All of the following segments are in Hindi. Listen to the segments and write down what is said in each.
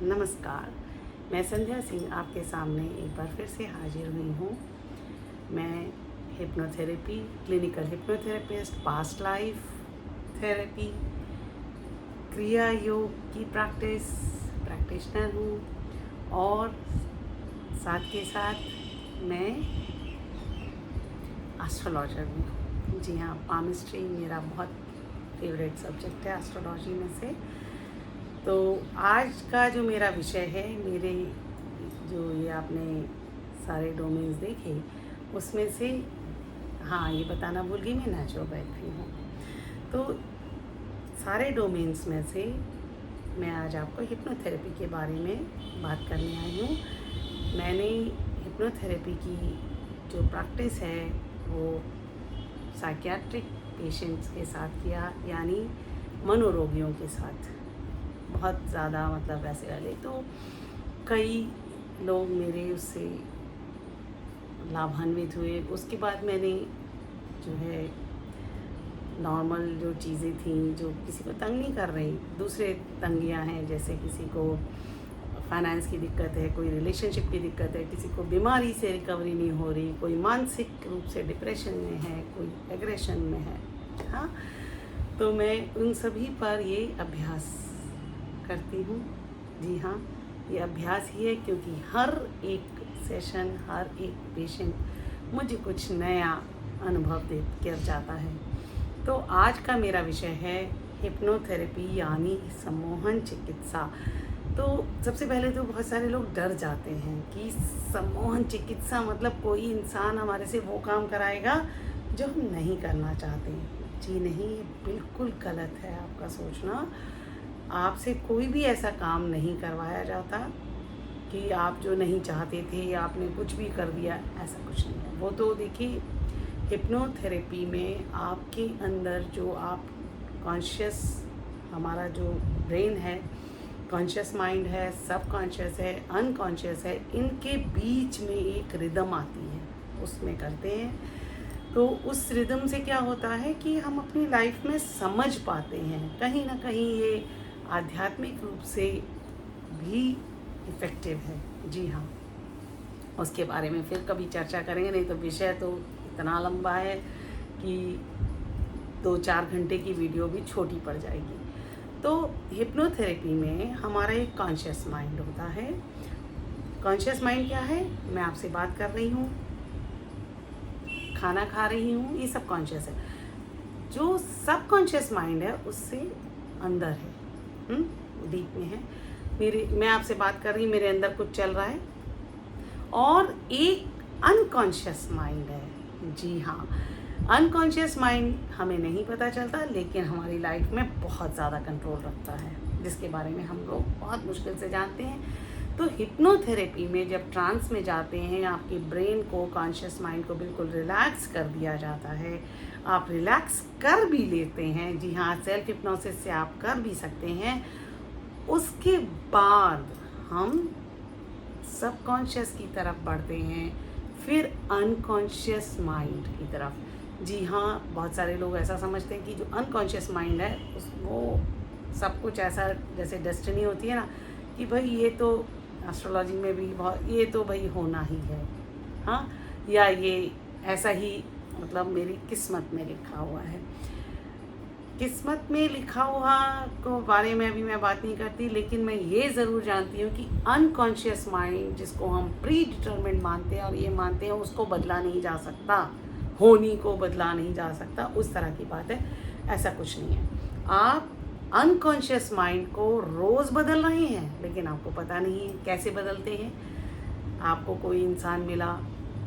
नमस्कार। मैं संध्या सिंह आपके सामने एक बार फिर से हाजिर हुई हूँ। मैं hypnotherapy, clinical hypnotherapist, past life therapy, क्रिया योग की प्रैक्टिशनर हूँ और साथ के साथ मैं एस्ट्रोलॉजर हूँ। जी हाँ, पामिस्ट्री मेरा बहुत फेवरेट सब्जेक्ट है एस्ट्रोलॉजी में से। तो आज का जो मेरा विषय है, मेरे जो ये आपने सारे डोमेन्स देखे उसमें से, हाँ ये बताना भूल गई, मैं नेचुरोपैथी हूँ। तो सारे डोमेन्स में से मैं आज आपको हिप्नोथेरेपी के बारे में बात करने आई हूँ। मैंने हिप्नोथेरेपी की जो प्रैक्टिस है वो साइकियाट्रिक पेशेंट्स के साथ किया, यानी मनोरोगियों के साथ। बहुत ज़्यादा मतलब वैसे वाले तो कई लोग मेरे उससे लाभान्वित हुए। उसके बाद मैंने जो है नॉर्मल जो चीज़ें थी जो किसी को तंग नहीं कर रही, दूसरे तंगियां हैं, जैसे किसी को फाइनेंस की दिक्कत है, कोई रिलेशनशिप की दिक्कत है, किसी को बीमारी से रिकवरी नहीं हो रही, कोई मानसिक रूप से डिप्रेशन में है, कोई एग्रेशन में है। हाँ, तो मैं उन सभी पर ये अभ्यास करती हूँ। जी हाँ, ये अभ्यास ही है, क्योंकि हर एक सेशन, हर एक पेशेंट मुझे कुछ नया अनुभव दे कर जाता है। तो आज का मेरा विषय है हिप्नोथेरेपी यानी सम्मोहन चिकित्सा। तो सबसे पहले तो बहुत सारे लोग डर जाते हैं कि सम्मोहन चिकित्सा मतलब कोई इंसान हमारे से वो काम कराएगा जो हम नहीं करना चाहते। जी नहीं, ये बिल्कुल गलत है आपका सोचना। आपसे कोई भी ऐसा काम नहीं करवाया जाता कि आप जो नहीं चाहते थे आपने कुछ भी कर दिया, ऐसा कुछ नहीं है। वो तो देखिए, हिप्नोथेरेपी में आपके अंदर जो आप कॉन्शियस, हमारा जो ब्रेन है, कॉन्शियस माइंड है, सब कॉन्शियस है, अनकॉन्शियस है, इनके बीच में एक रिदम आती है, उसमें करते हैं। तो उस रिदम से क्या होता है कि हम अपनी लाइफ में समझ पाते हैं, कहीं ना कहीं ये आध्यात्मिक रूप से भी इफ़ेक्टिव है। जी हाँ, उसके बारे में फिर कभी चर्चा करेंगे, नहीं तो विषय तो इतना लंबा है कि 2-4 घंटे की वीडियो भी छोटी पड़ जाएगी। तो हिप्नोथेरेपी में हमारा एक कॉन्शियस माइंड होता है। कॉन्शियस माइंड क्या है? मैं आपसे बात कर रही हूँ, खाना खा रही हूँ, ये सब कॉन्शियस है। जो सब कॉन्शियस माइंड है उससे अंदर है, डीप में है। मैं आपसे बात कर रही हूँ, मेरे अंदर कुछ चल रहा है, और एक अनकॉन्शियस माइंड है। जी हाँ, अनकॉन्शियस माइंड हमें नहीं पता चलता, लेकिन हमारी लाइफ में बहुत ज़्यादा कंट्रोल रखता है, जिसके बारे में हम लोग बहुत मुश्किल से जानते हैं। तो हिप्नोथेरेपी में जब ट्रांस में जाते हैं, आपके ब्रेन को, कॉन्शियस माइंड को बिल्कुल रिलैक्स कर दिया जाता है। आप रिलैक्स कर भी लेते हैं, जी हाँ, सेल्फ हिप्नोसिस से आप कर भी सकते हैं। उसके बाद हम सबकॉन्शियस की तरफ बढ़ते हैं, फिर अनकॉन्शियस माइंड की तरफ। जी हाँ, बहुत सारे लोग ऐसा समझते हैं कि जो अनकॉन्शियस माइंड है वो सब कुछ ऐसा जैसे डेस्टिनी होती है ना, कि भाई ये तो एस्ट्रोलॉजी में भी बहुत, ये तो भाई होना ही है, हाँ, या ये ऐसा ही मतलब मेरी किस्मत में लिखा हुआ है। किस्मत में लिखा हुआ को बारे में अभी मैं बात नहीं करती, लेकिन मैं ये ज़रूर जानती हूँ कि अनकॉन्शियस माइंड, जिसको हम प्री डिटरमिन्ड मानते हैं और ये मानते हैं उसको बदला नहीं जा सकता, होनी को बदला नहीं जा सकता, उस तरह की बात है। ऐसा कुछ नहीं है। आप अनकॉन्शियस माइंड को रोज़ बदल रहे हैं, लेकिन आपको पता नहीं है कैसे बदलते हैं। आपको कोई इंसान मिला,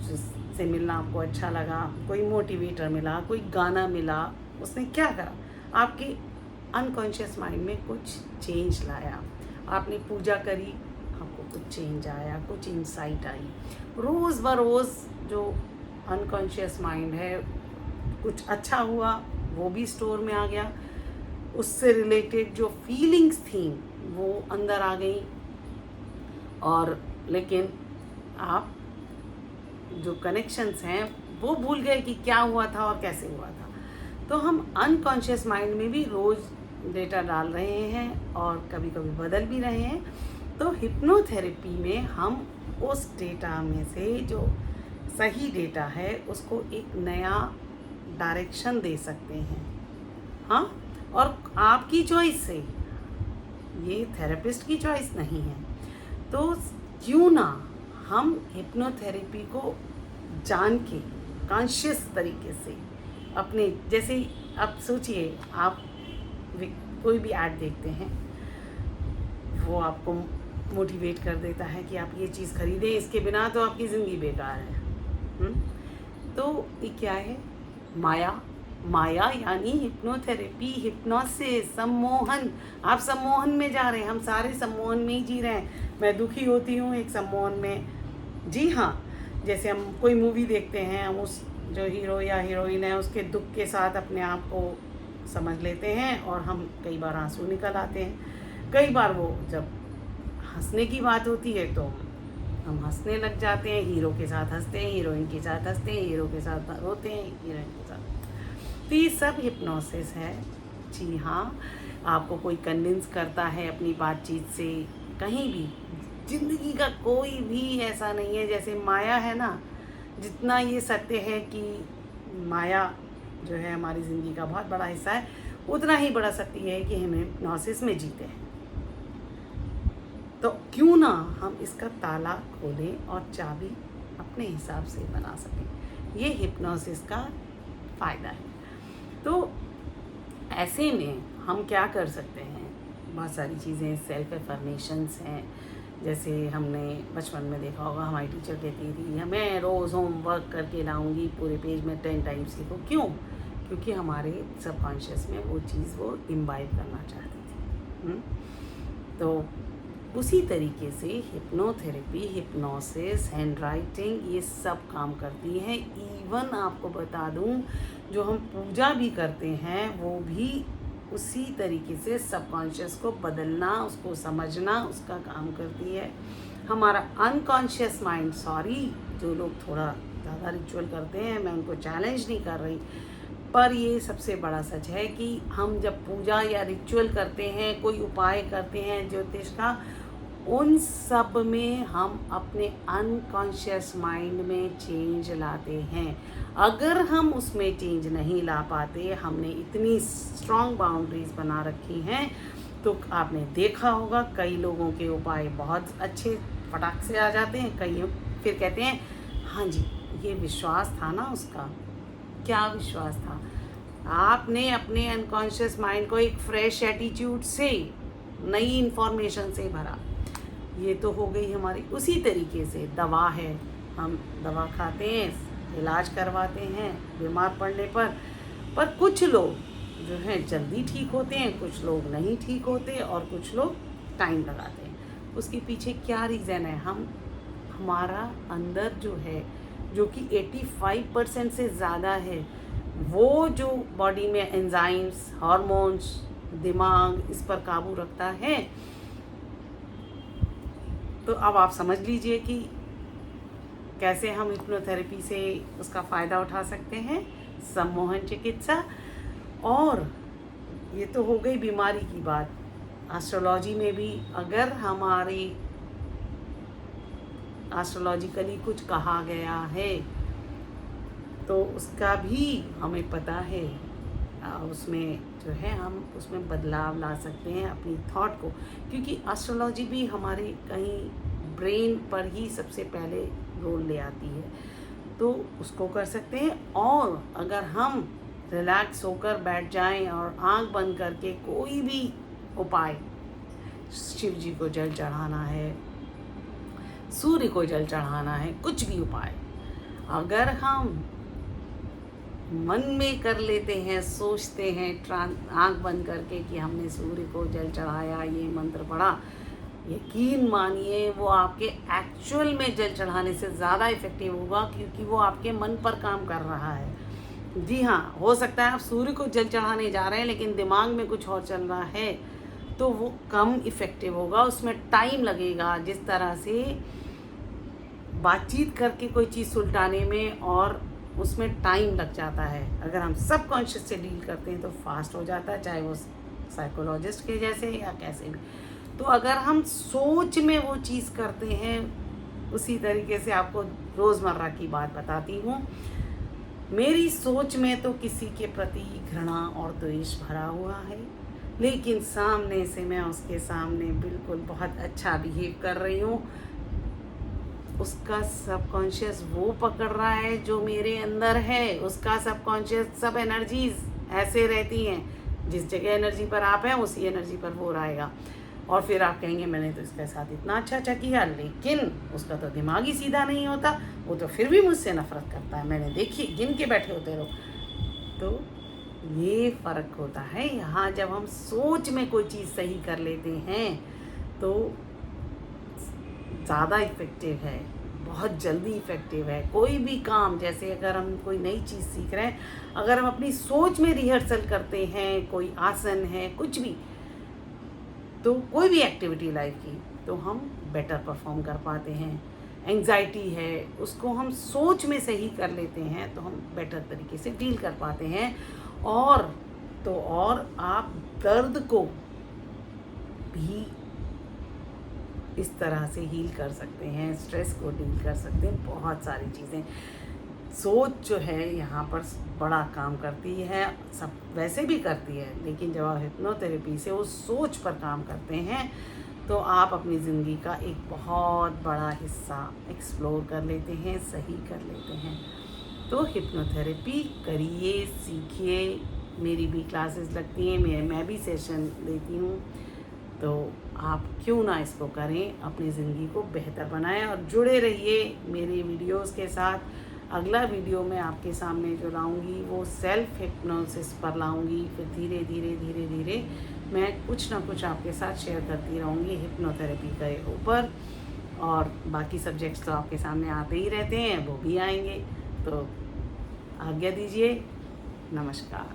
जिससे मिलना आपको अच्छा लगा, कोई मोटिवेटर मिला, कोई गाना मिला, उसने क्या करा, आपके अनकॉन्शियस माइंड में कुछ चेंज लाया। आपने पूजा करी, आपको कुछ चेंज आया, कुछ इंसाइट आई। रोज़ बरोज़ जो अनकॉन्शियस माइंड है, कुछ अच्छा हुआ वो भी स्टोर में आ गया, उससे रिलेटेड जो फीलिंग्स थी वो अंदर आ गई, और लेकिन आप जो कनेक्शंस हैं वो भूल गए कि क्या हुआ था और कैसे हुआ था। तो हम अनकॉन्शियस माइंड में भी रोज़ डेटा डाल रहे हैं और कभी कभी बदल भी रहे हैं। तो हिप्नोथेरेपी में हम उस डेटा में से जो सही डेटा है उसको एक नया डायरेक्शन दे सकते हैं। हाँ, और आपकी चॉइस से, ये थेरेपिस्ट की चॉइस नहीं है। तो क्यों ना हम हिप्नोथेरेपी को जान के कॉन्शियस तरीके से अपने, जैसे आप सोचिए, आप कोई भी ऐड देखते हैं, वो आपको मोटिवेट कर देता है कि आप ये चीज़ खरीदें, इसके बिना तो आपकी ज़िंदगी बेकार है। तो ये क्या है? माया। माया यानी हिप्नोथेरेपी, हिप्नोसिस, सम्मोहन। आप सम्मोहन में जा रहे हैं, हम सारे सम्मोहन में ही जी रहे हैं। मैं दुखी होती हूँ एक सम्मोहन में, जी हाँ। जैसे हम कोई मूवी देखते हैं, हम उस जो हीरो या हीरोइन है उसके दुख के साथ अपने आप को समझ लेते हैं और हम कई बार आंसू निकल आते हैं। कई बार वो जब हंसने की बात होती है तो हम हंसने लग जाते हैं, हीरो के साथ हंसते हैं, हीरोइन के साथ हंसते हैं, हीरो के साथ रोते हैं, हीरोइन के साथ। तो ये सब हिप्नोसिस है। जी हाँ, आपको कोई कन्विंस करता है अपनी बातचीत से। कहीं भी जिंदगी का कोई भी ऐसा नहीं है, जैसे माया है ना, जितना ये सत्य है कि माया जो है हमारी ज़िंदगी का बहुत बड़ा हिस्सा है, उतना ही बड़ा सत्य है कि हम हिप्नोसिस में जीते हैं। तो क्यों ना हम इसका ताला खोलें और चाबी अपने हिसाब से बना सकें। ये हिप्नोसिस का फ़ायदा है। तो ऐसे में हम क्या कर सकते हैं? बहुत सारी चीज़ें, सेल्फ एफर्मेशंस हैं। जैसे हमने बचपन में देखा होगा, हमारी टीचर कहती थी मैं रोज़ होमवर्क करके लाऊंगी, पूरे पेज में 10 टाइम्स लिखो। क्यों? क्योंकि हमारे सबकॉन्शियस में वो चीज़ वो इम्बाइब करना चाहती थी। तो उसी तरीके से हिप्नोथेरेपी, हिप्नोसिस, हैंड राइटिंग, ये सब काम करती है। इवन आपको बता दूं, जो हम पूजा भी करते हैं वो भी उसी तरीके से सबकॉन्शियस को बदलना, उसको समझना, उसका काम करती है। हमारा अनकॉन्शियस माइंड, सॉरी जो लोग थोड़ा ज़्यादा रिचुअल करते हैं, मैं उनको चैलेंज नहीं कर रही, पर ये सबसे बड़ा सच है कि हम जब पूजा या रिचुअल करते हैं, कोई उपाय करते हैं ज्योतिष का, उन सब में हम अपने अनकॉन्शियस माइंड में चेंज लाते हैं। अगर हम उसमें चेंज नहीं ला पाते, हमने इतनी स्ट्रॉन्ग बाउंड्रीज बना रखी हैं, तो आपने देखा होगा कई लोगों के उपाय बहुत अच्छे फटाक से आ जाते हैं, कई फिर कहते हैं हाँ जी ये विश्वास था ना उसका। क्या विश्वास था? आपने अपने अनकॉन्शियस माइंड को एक फ्रेश एटीट्यूड से, नई इन्फॉर्मेशन से भरा। ये तो हो गई हमारी। उसी तरीके से दवा है, हम दवा खाते हैं, इलाज करवाते हैं बीमार पड़ने पर कुछ लोग जो हैं जल्दी ठीक होते हैं, कुछ लोग नहीं ठीक होते और कुछ लोग टाइम लगाते हैं। उसके पीछे क्या रीज़न है? हमारा अंदर जो है, जो कि 85% से ज़्यादा है, वो जो बॉडी में एंजाइम्स, हार्मोन्स, दिमाग इस पर काबू रखता है। तो अब आप समझ लीजिए कि कैसे हम हिप्नोथेरेपी से उसका फ़ायदा उठा सकते हैं, सम्मोहन चिकित्सा। और ये तो हो गई बीमारी की बात। एस्ट्रोलॉजी में भी अगर हमारी एस्ट्रोलॉजिकली कुछ कहा गया है तो उसका भी हमें पता है, उसमें जो है हम उसमें बदलाव ला सकते हैं अपनी थॉट को, क्योंकि एस्ट्रोलॉजी भी हमारे कहीं ब्रेन पर ही सबसे पहले रोल ले आती है। तो उसको कर सकते हैं। और अगर हम रिलैक्स होकर बैठ जाएं और आंख बंद करके कोई भी उपाय, शिव जी को जल चढ़ाना है, सूर्य को जल चढ़ाना है, कुछ भी उपाय अगर हम मन में कर लेते हैं, सोचते हैं आँख बंद करके कि हमने सूर्य को जल चढ़ाया, ये मंत्र पढ़ा, यकीन मानिए वो आपके एक्चुअल में जल चढ़ाने से ज़्यादा इफ़ेक्टिव होगा, क्योंकि वो आपके मन पर काम कर रहा है। जी हाँ, हो सकता है आप सूर्य को जल चढ़ाने जा रहे हैं लेकिन दिमाग में कुछ और चल रहा है, तो वो कम इफ़ेक्टिव होगा, उसमें टाइम लगेगा। जिस तरह से बातचीत करके कोई चीज़ सुलटाने में और उसमें टाइम लग जाता है, अगर हम सबकॉन्शियस से डील करते हैं तो फास्ट हो जाता है, चाहे वो साइकोलॉजिस्ट के जैसे या कैसे भी। तो अगर हम सोच में वो चीज़ करते हैं, उसी तरीके से आपको रोज़मर्रा की बात बताती हूँ। मेरी सोच में तो किसी के प्रति घृणा और द्वेष भरा हुआ है, लेकिन सामने से मैं उसके सामने बिल्कुल बहुत अच्छा बिहेव कर रही हूँ। उसका सबकॉन्शियस वो पकड़ रहा है जो मेरे अंदर है। उसका सबकॉन्शियस, सब एनर्जीज ऐसे रहती हैं, जिस जगह एनर्जी पर आप हैं उसी एनर्जी पर वो रहेगा। और फिर आप कहेंगे मैंने तो इसके साथ इतना अच्छा किया, लेकिन उसका तो दिमाग ही सीधा नहीं होता, वो तो फिर भी मुझसे नफरत करता है। मैंने देखी, गिन के बैठे होते रहो। तो ये फ़र्क होता है यहाँ। जब हम सोच में कोई चीज़ सही कर लेते हैं तो ज़्यादा इफ़ेक्टिव है, बहुत जल्दी इफ़ेक्टिव है। कोई भी काम, जैसे अगर हम कोई नई चीज़ सीख रहे हैं, अगर हम अपनी सोच में रिहर्सल करते हैं, कोई आसन है, कुछ भी, तो कोई भी एक्टिविटी लाइफ की, तो हम बेटर परफॉर्म कर पाते हैं। एंग्जाइटी है, उसको हम सोच में सही कर लेते हैं तो हम बेटर तरीके से डील कर पाते हैं। और आप दर्द को भी इस तरह से हील कर सकते हैं, स्ट्रेस को डील कर सकते हैं, बहुत सारी चीज़ें। सोच जो है यहाँ पर बड़ा काम करती है, सब वैसे भी करती है, लेकिन जब आप हिप्नोथेरेपी से उस सोच पर काम करते हैं तो आप अपनी ज़िंदगी का एक बहुत बड़ा हिस्सा एक्सप्लोर कर लेते हैं, सही कर लेते हैं। तो हिप्नोथेरेपी करिए, सीखिए। मेरी भी क्लासेस लगती हैं, मैं भी सेशन देती हूँ। तो आप क्यों ना इसको करें, अपनी ज़िंदगी को बेहतर बनाएं और जुड़े रहिए मेरे वीडियोस के साथ। अगला वीडियो मैं आपके सामने जो लाऊंगी वो सेल्फ हिप्नोसिस पर लाऊंगी। फिर धीरे धीरे मैं कुछ ना कुछ आपके साथ शेयर करती रहूँगी हिप्नोथेरेपी के ऊपर। और बाकी सब्जेक्ट्स तो आपके सामने आते ही रहते हैं, वो भी आएंगे। तो आज्ञा दीजिए, नमस्कार।